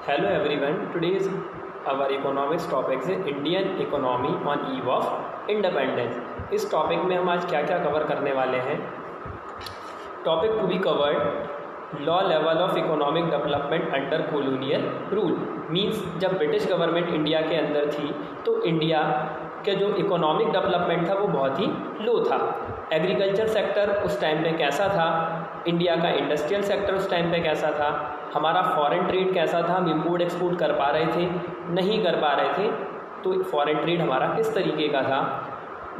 Hello everyone. Today's our economics topic है Indian economy on eve of independence. इस topic में हम आज क्या क्या कवर करने वाले हैं। Topic to be covered low level of economic development under colonial rule. Means जब ब्रिटिश गवर्नमेंट इंडिया के अंदर थी तो इंडिया के जो इकोनॉमिक डेवलपमेंट था वो बहुत ही लो था। एग्रीकल्चर सेक्टर उस टाइम पे कैसा था, इंडिया का इंडस्ट्रियल सेक्टर उस टाइम पे कैसा था, हमारा फॉरेन ट्रेड कैसा था, हम इम्पोर्ट एक्सपोर्ट कर पा रहे थे, नहीं कर पा रहे थे, तो फॉरेन ट्रेड हमारा किस तरीके का था,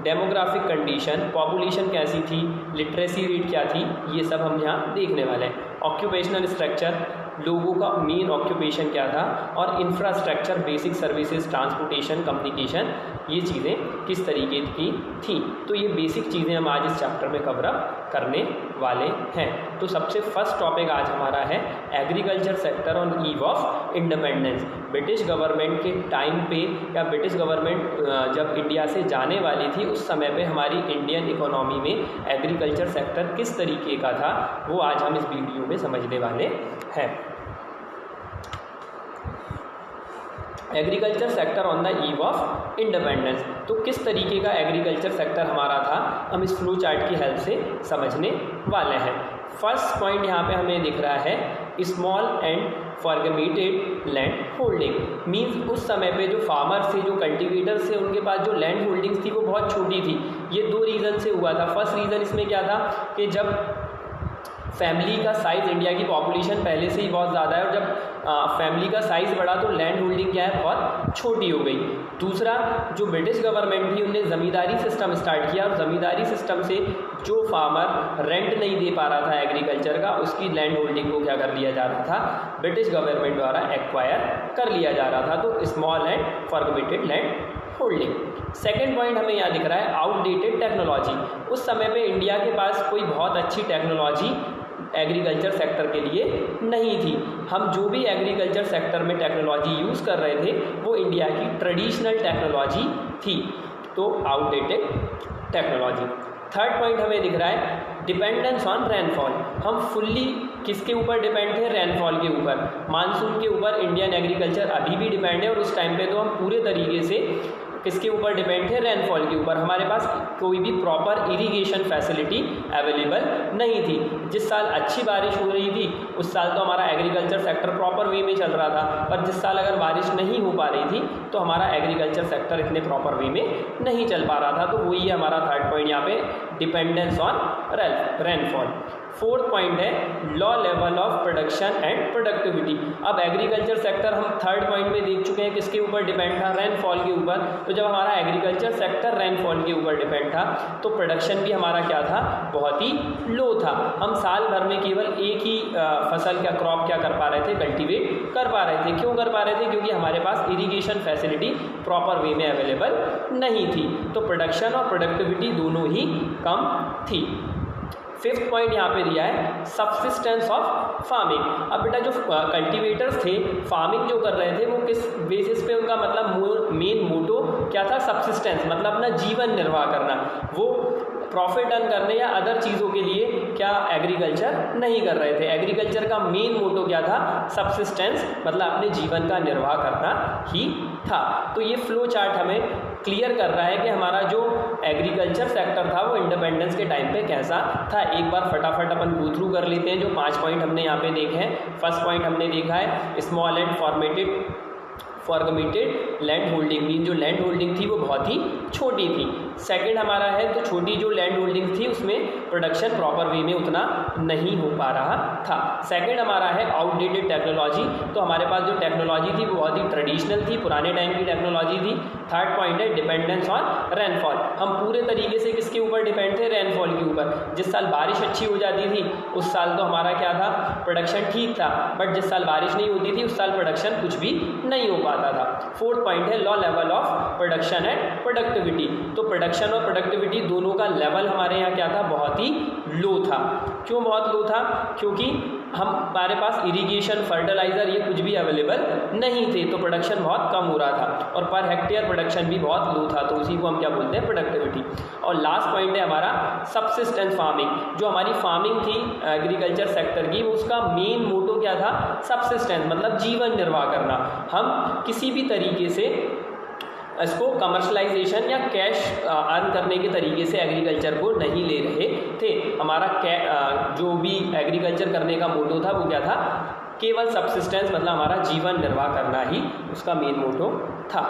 डेमोग्राफिक कंडीशन, पॉपुलेशन कैसी थी, लिटरेसी रेट क्या थी, ये सब हम यहाँ देखने वाले हैं। ऑक्यूपेशनल स्ट्रक्चर, लोगों का मेन ऑक्यूपेशन क्या था, और infrastructure, basic services, transportation, communication, ये चीज़ें किस तरीके की थी। तो ये बेसिक चीज़ें हम आज इस चैप्टर में कवर अप करने वाले हैं। तो सबसे फर्स्ट टॉपिक आज हमारा है agriculture sector on eve of independence. British government के टाइम पे या ब्रिटिश गवर्नमेंट जब इंडिया से जाने वाली थी उस समय पे हमारी इंडियन इकोनॉमी में एग्रीकल्चर सेक्टर किस तरीके का था वो आज हम इस वीडियो में समझने वाले हैं। Agriculture sector on the eve of independence, तो किस तरीके का एग्रीकल्चर सेक्टर हमारा था हम इस फ्लो चार्ट की हेल्प से समझने वाले हैं। फर्स्ट पॉइंट यहाँ पे हमें दिख रहा है small and fragmented land holding. Means उस समय पे जो फार्मर्स थे, जो कल्टिवेटर्स थे, उनके पास जो लैंड होल्डिंग्स थी वो बहुत छोटी थी। ये दो रीज़न से हुआ था। फर्स्ट रीज़न इसमें क्या था कि जब फैमिली का साइज़, इंडिया की पॉपुलेशन पहले से ही बहुत ज़्यादा है और जब फैमिली का साइज़ बढ़ा तो लैंड होल्डिंग क्या है, बहुत छोटी हो गई। दूसरा, जो ब्रिटिश गवर्नमेंट थी उन्होंने ज़मींदारी सिस्टम स्टार्ट किया और ज़मींदारी सिस्टम से जो फार्मर रेंट नहीं दे पा रहा था एग्रीकल्चर का, उसकी लैंड होल्डिंग को क्या कर लिया जा रहा था, ब्रिटिश गवर्नमेंट द्वारा एक्वायर कर लिया जा रहा था। तो small and fragmented land holding. Second point हमें यहाँ दिख रहा है आउटडेटेड टेक्नोलॉजी। उस समय पे इंडिया के पास कोई बहुत अच्छी टेक्नोलॉजी एग्रीकल्चर सेक्टर के लिए नहीं थी। हम जो भी एग्रीकल्चर सेक्टर में टेक्नोलॉजी यूज़ कर रहे थे वो इंडिया की ट्रेडिशनल टेक्नोलॉजी थी, तो आउटडेटेड टेक्नोलॉजी। थर्ड पॉइंट हमें दिख रहा है डिपेंडेंस ऑन रेनफॉल। हम फुल्ली किसके ऊपर डिपेंड थे, रेनफॉल के ऊपर, मानसून के ऊपर इंडियन एग्रीकल्चर अभी भी डिपेंड है और उस टाइम पे तो हम पूरे तरीके से किसके ऊपर डिपेंड थे, रेनफॉल के ऊपर। हमारे पास कोई भी प्रॉपर इरिगेशन फैसिलिटी अवेलेबल नहीं थी। जिस साल अच्छी बारिश हो रही थी उस साल तो हमारा एग्रीकल्चर सेक्टर प्रॉपर वे में चल रहा था, पर जिस साल अगर बारिश नहीं हो पा रही थी तो हमारा एग्रीकल्चर सेक्टर इतने प्रॉपर वे में नहीं चल पा रहा था। तो वही है हमारा थर्ड पॉइंट यहाँ पे, dependence on rainfall. Fourth point है low level of production and productivity. अब एग्रीकल्चर सेक्टर हम थर्ड पॉइंट में देख चुके हैं किसके ऊपर डिपेंड था, रेनफॉल के ऊपर। तो जब हमारा एग्रीकल्चर सेक्टर रेनफॉल के ऊपर डिपेंड था तो प्रोडक्शन भी हमारा क्या था, बहुत ही लो था। हम साल भर में केवल एक ही फसल का क्रॉप क्या कर पा रहे थे, कल्टीवेट कर पा रहे थे। क्यों कर पा रहे थे, क्योंकि हमारे पास इरिगेशन फैसिलिटी प्रॉपर वे में अवेलेबल नहीं थी। तो प्रोडक्शन और प्रोडक्टिविटी दोनों ही कम थी। फिफ्थ पॉइंट यहाँ पे दिया है सब्सिस्टेंस ऑफ फार्मिंग। अब बेटा जो कल्टीवेटर्स थे, फार्मिंग जो कर रहे थे वो किस बेसिस पे, उनका मतलब मेन मोटो क्या था, सब्सिस्टेंस, मतलब अपना जीवन निर्वाह करना। वो प्रॉफिट अर्न करने या अदर चीज़ों के लिए क्या एग्रीकल्चर नहीं कर रहे थे। एग्रीकल्चर का मेन मोटो क्या था, सब्सिस्टेंस, मतलब अपने जीवन का निर्वाह करना ही था। तो ये फ्लो चार्ट हमें क्लियर कर रहा है कि हमारा जो एग्रीकल्चर सेक्टर था वो इंडिपेंडेंस के टाइम पे कैसा था। एक बार फटाफट अपन गो थ्रू कर लेते हैं जो 5 पॉइंट हमने यहाँ पे देखे हैं। फर्स्ट पॉइंट हमने देखा है small and fragmented land holding. Mean जो लैंड होल्डिंग थी वो बहुत ही छोटी थी। सेकंड हमारा है तो छोटी जो लैंड होल्डिंग थी उसमें प्रोडक्शन प्रॉपर वे में उतना नहीं हो पा रहा था। सेकंड हमारा है आउटडेटेड टेक्नोलॉजी। तो हमारे पास जो टेक्नोलॉजी थी वो बहुत ही ट्रेडिशनल थी, पुराने टाइम की टेक्नोलॉजी थी। थर्ड पॉइंट है डिपेंडेंस ऑन रेनफॉल। हम पूरे तरीके से किसके ऊपर डिपेंड थे, रेनफॉल के ऊपर। जिस साल बारिश अच्छी हो जाती थी उस साल तो हमारा क्या था, प्रोडक्शन ठीक था, बट जिस साल बारिश नहीं होती थी उस साल प्रोडक्शन कुछ भी नहीं हो पाता था। फोर्थ पॉइंट है low level of production and productivity. तो प्रोडक्शन और प्रोडक्टिविटी दोनों का लेवल हमारे यहाँ क्या था, बहुत ही लो था। क्यों बहुत लो था, क्योंकि हमारे पास इरिगेशन, फर्टिलाइज़र ये कुछ भी अवेलेबल नहीं थे, तो प्रोडक्शन बहुत कम हो रहा था और पर हेक्टेयर प्रोडक्शन भी बहुत लो था, तो उसी को हम क्या बोलते हैं, प्रोडक्टिविटी। और लास्ट पॉइंट है हमारा सबसिस्टेंस फार्मिंग। जो हमारी फार्मिंग थी एग्रीकल्चर सेक्टर की, वो उसका मेन मोटो क्या था, सबसिस्टेंस मतलब जीवन निर्वाह करना। हम किसी भी तरीके से इसको कमर्शलाइजेशन या कैश अर्न करने के तरीके से एग्रीकल्चर को नहीं ले रहे थे। हमारा जो भी एग्रीकल्चर करने का मोटो था वो क्या था, केवल सबसिस्टेंस मतलब हमारा जीवन निर्वाह करना ही उसका मेन मोटो था।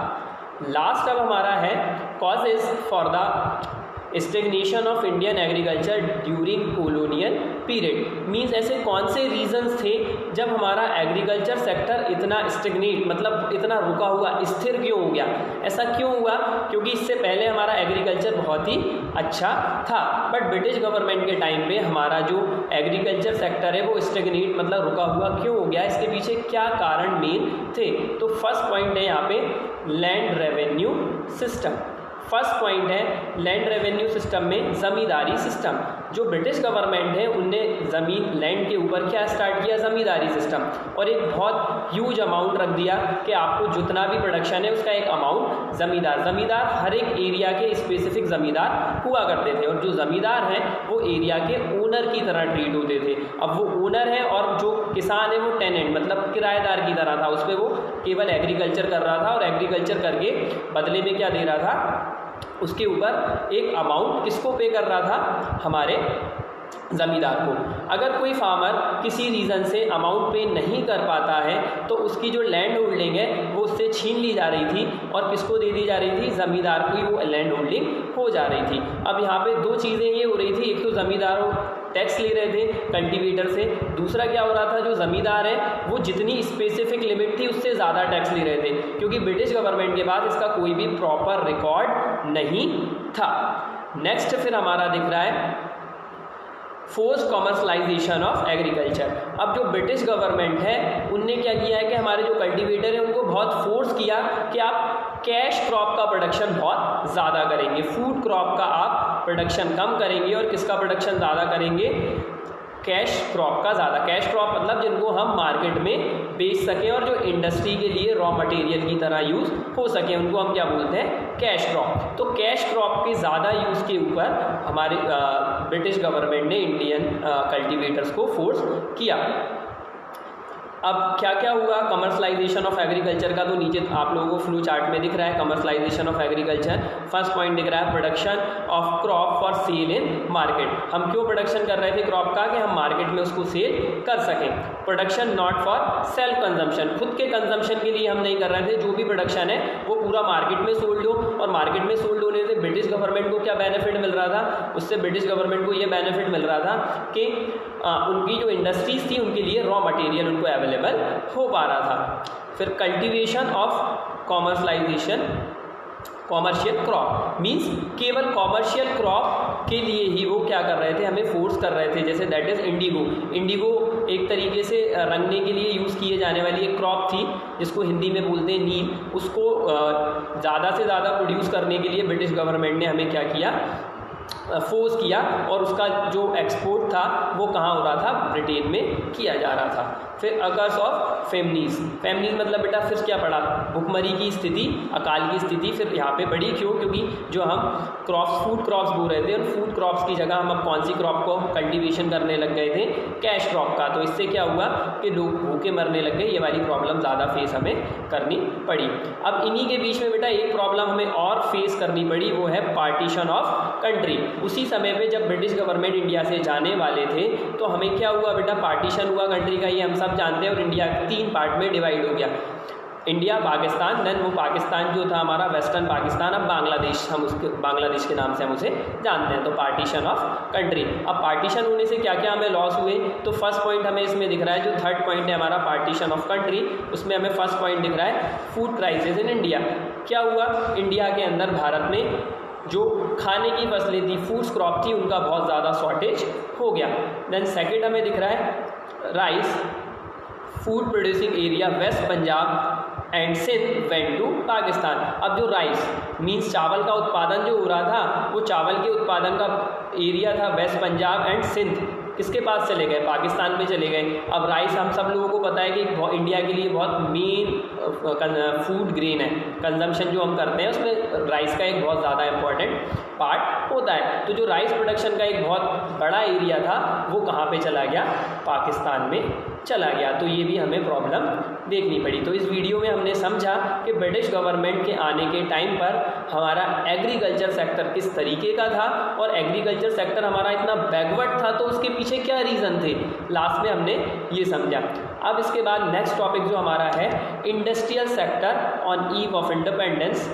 लास्ट अब हमारा है causes for the stagnation of Indian agriculture during colonial period. Means ऐसे कौन से रीजंस थे जब हमारा एग्रीकल्चर सेक्टर इतना स्टेग्नेट मतलब इतना रुका हुआ, स्थिर क्यों हो गया, ऐसा क्यों हुआ, क्योंकि इससे पहले हमारा एग्रीकल्चर बहुत ही अच्छा था, बट ब्रिटिश गवर्नमेंट के टाइम पे हमारा जो एग्रीकल्चर सेक्टर है वो स्टेग्नेट मतलब रुका हुआ क्यों हो गया, इसके पीछे क्या कारण मेन थे। तो फर्स्ट पॉइंट है यहाँ पे land revenue system. First point है लैंड रेवेन्यू सिस्टम में ज़मींदारी सिस्टम। जो ब्रिटिश गवर्नमेंट है उनने ज़मीन लैंड के ऊपर क्या स्टार्ट किया, ज़मींदारी सिस्टम, और एक बहुत ह्यूज अमाउंट रख दिया कि आपको जितना भी प्रोडक्शन है उसका एक अमाउंट ज़मींदार हर एक एरिया के स्पेसिफिक ज़मींदार हुआ करते थे, और जो ज़मींदार हैं वो एरिया के ओनर की तरह ट्रीट होते थे। अब वो ओनर है और जो किसान है वो टेनेंट मतलब किराएदार की तरह था, उसमें वो केवल एग्रीकल्चर कर रहा था और एग्रीकल्चर करके बदले में क्या दे रहा था, उसके ऊपर एक अमाउंट किसको पे कर रहा था, हमारे ज़मींदार को। अगर कोई फार्मर किसी रीज़न से अमाउंट पे नहीं कर पाता है तो उसकी जो लैंड होल्डिंग है वो उससे छीन ली जा रही थी और किसको दे दी जा रही थी, ज़मींदार को ही वो लैंड होल्डिंग हो जा रही थी। अब यहाँ पे दो चीज़ें ये हो रही थी, एक तो ज़मींदारों टैक्स ले रहे थे कल्टीवेटर से, दूसरा क्या हो रहा था, जो ज़मींदार है वो जितनी स्पेसिफिक लिमिट थी उससे ज़्यादा टैक्स ले रहे थे, क्योंकि ब्रिटिश गवर्नमेंट के बाद इसका कोई भी प्रॉपर रिकॉर्ड नहीं था। नेक्स्ट फिर हमारा दिख रहा है फोर्स कॉमर्शलाइजेशन ऑफ एग्रीकल्चर। अब जो ब्रिटिश गवर्नमेंट है उनने क्या किया है कि हमारे जो कल्टीवेटर है उनको बहुत फोर्स किया कि आप कैश क्रॉप का प्रोडक्शन बहुत ज़्यादा करेंगे, फूड क्रॉप का आप प्रोडक्शन कम करेंगे और किसका प्रोडक्शन ज़्यादा करेंगे, कैश क्रॉप का ज़्यादा। कैश क्रॉप मतलब जिनको हम मार्केट में बेच सकें और जो इंडस्ट्री के लिए रॉ मटेरियल की तरह यूज़ हो सके, उनको हम क्या बोलते हैं, कैश क्रॉप। तो कैश क्रॉप के ज़्यादा यूज़ के ऊपर हमारे ब्रिटिश गवर्नमेंट ने इंडियन कल्टीवेटर्स को फोर्स किया। अब क्या क्या हुआ कमर्शलाइजेशन ऑफ एग्रीकल्चर का, तो नीचे आप लोगों को फ्लो चार्ट में दिख रहा है commercialisation of agriculture. First point दिख रहा है production of crop for sale in market. हम क्यों प्रोडक्शन कर रहे थे क्रॉप का, कि हम मार्केट में उसको सेल कर सकें। Production not for self consumption, खुद के कंजम्पशन के लिए हम नहीं कर रहे थे, जो भी प्रोडक्शन है वो पूरा मार्केट में सोल्ड हो, और मार्केट में सोल्ड होने से ब्रिटिश गवर्नमेंट को क्या बेनिफिट मिल रहा था, उससे ब्रिटिश गवर्नमेंट को ये बेनिफिट मिल रहा था कि उनकी जो इंडस्ट्रीज थी उनके लिए रॉ मटेरियल उनको अवेलेबल हो पा रहा था। फिर cultivation of commercialisation commercial crop, means केवल कॉमर्शियल क्रॉप के लिए ही वो क्या कर रहे थे, हमें फोर्स कर रहे थे। जैसे दैट इज़ इंडिगो। इंडिगो एक तरीके से रंगने के लिए यूज़ किए जाने वाली एक क्रॉप थी जिसको हिंदी में बोलते हैं नील। उसको ज़्यादा से ज़्यादा प्रोड्यूस करने के लिए ब्रिटिश गवर्नमेंट ने हमें क्या किया, फोर्स किया, और उसका जो एक्सपोर्ट था वो कहाँ हो रहा था, ब्रिटेन में किया जा रहा था। फिर अकर्स ऑफ फेमनीज, फेमनीज मतलब बेटा फिर क्या पड़ा, भुखमरी की स्थिति, अकाल की स्थिति फिर यहाँ पे पड़ी। क्यों, क्योंकि जो हम क्रॉप्स फूड क्रॉप्स बो रहे थे, उन फूड क्रॉप्स की जगह हम अब कौन सी क्रॉप को कल्टीवेशन करने लग गए थे, कैश क्रॉप का। तो इससे क्या हुआ कि लोग भूखे मरने लग गए, ये वाली प्रॉब्लम ज़्यादा फेस हमें करनी पड़ी। अब इन्हीं के बीच में बेटा एक प्रॉब्लम हमें और फेस करनी पड़ी, वो है पार्टीशन ऑफ कंट्री। उसी समय पे जब ब्रिटिश गवर्नमेंट इंडिया से जाने वाले थे तो हमें क्या हुआ बेटा, पार्टीशन हुआ कंट्री का, ये हम सब जानते हैं, और इंडिया 3 पार्ट में डिवाइड हो गया, इंडिया, पाकिस्तान, देन वो पाकिस्तान जो था हमारा वेस्टर्न पाकिस्तान, अब बांग्लादेश, हम उसके बांग्लादेश के नाम से हम उसे जानते हैं। तो पार्टीशन ऑफ कंट्री। अब पार्टीशन होने से क्या क्या हमें लॉस हुए, तो फर्स्ट पॉइंट हमें इसमें दिख रहा है, जो थर्ड पॉइंट है हमारा पार्टीशन ऑफ कंट्री, उसमें हमें फर्स्ट पॉइंट दिख रहा है फूड क्राइसिस इन इंडिया। क्या हुआ, इंडिया के अंदर भारत में जो खाने की फसलें थी, फूड्स क्रॉप थी, उनका बहुत ज़्यादा शॉर्टेज हो गया। देन सेकेंड हमें दिख रहा है rice, food producing area west Punjab and Sindh went to Pakistan. अब जो राइस मीन्स चावल का उत्पादन जो हो रहा था, वो चावल के उत्पादन का एरिया था वेस्ट पंजाब एंड सिंध किसके पास चले गए, पाकिस्तान में चले गए। अब राइस हम सब लोगों को पता है कि इंडिया के लिए बहुत मेन फूड ग्रेन है, कंजम्पशन जो हम करते हैं उसमें राइस का एक बहुत ज़्यादा इंपॉर्टेंट पार्ट होता है। तो जो राइस प्रोडक्शन का एक बहुत बड़ा एरिया था वो कहाँ पे चला गया, पाकिस्तान में चला गया। तो ये भी हमें प्रॉब्लम देखनी पड़ी। तो इस वीडियो में हमने समझा कि ब्रिटिश गवर्नमेंट के आने के टाइम पर हमारा एग्रीकल्चर सेक्टर किस तरीके का था और एग्रीकल्चर सेक्टर हमारा इतना बैकवर्ड था तो उसके पीछे क्या रीज़न थे, लास्ट में हमने ये समझा। अब इसके बाद नेक्स्ट टॉपिक जो हमारा है industrial sector on eve of independence